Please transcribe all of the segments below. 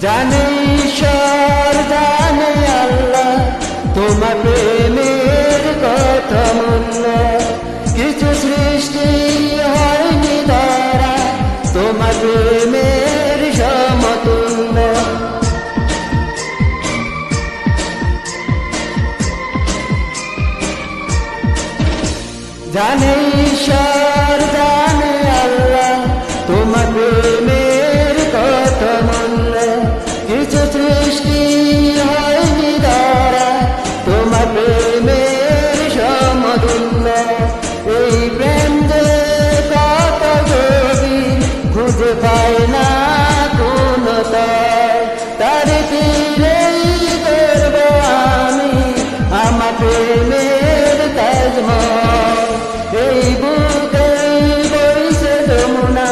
জানে ঈশ্বর জানে আল্লাহ তোমার প্রেমের কত মূল্য। কিছু সৃষ্টি হয়নি ধরা তোমার প্রেমের সমতুল্য। জানে ঈশ্বর জানে আল্লাহ তোমার প্রেমের কত মূল্য। কিছু সৃষ্টি হয়নি ধরা তোমার প্রেমের সমতুল্য। এই প্রেম যে কত গভীর খুঁজে পায় না কোন তর, তার তীরেই করব আমি আমার প্রেমের তাজমহল। এই বুকে বইছে যমুনা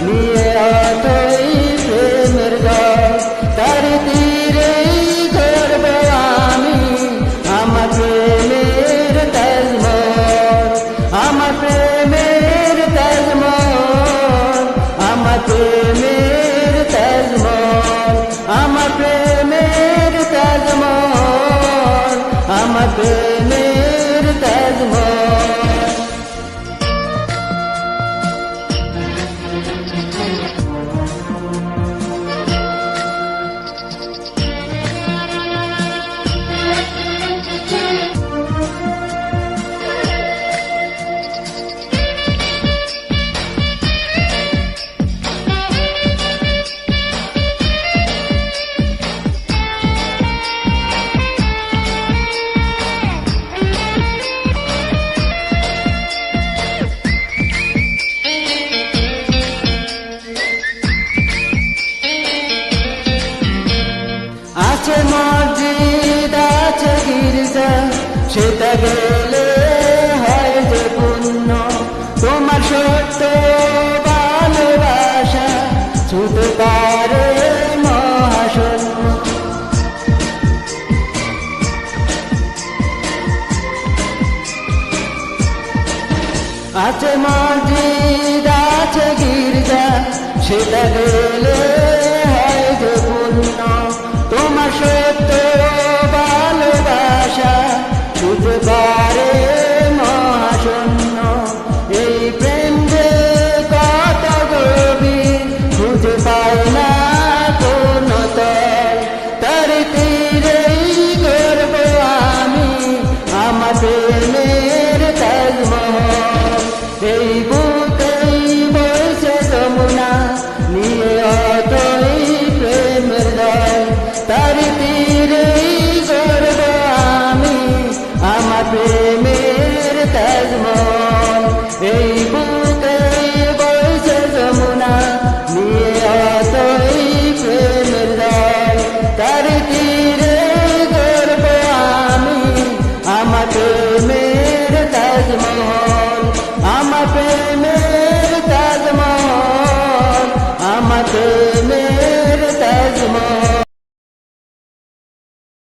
নিয়ে অথই প্রেমের জল, তার তীরেই করব আমি আমার প্রেমের তাজমহল। আমার প্রেমের তাজমহল, আমার প্রেমের তাজমহল, আমার প্রেমের তাজমহল, আমার প্রেমের তাজমহল। আছে মসজিদ আছে গির্জা সেটা গেলে হয় যে পুণ্য। তোমার সত্য ভালোবাসা ছুটে পারে মহাশূন্য। আছে মসজিদ আছে গির্জা সেটা গেলে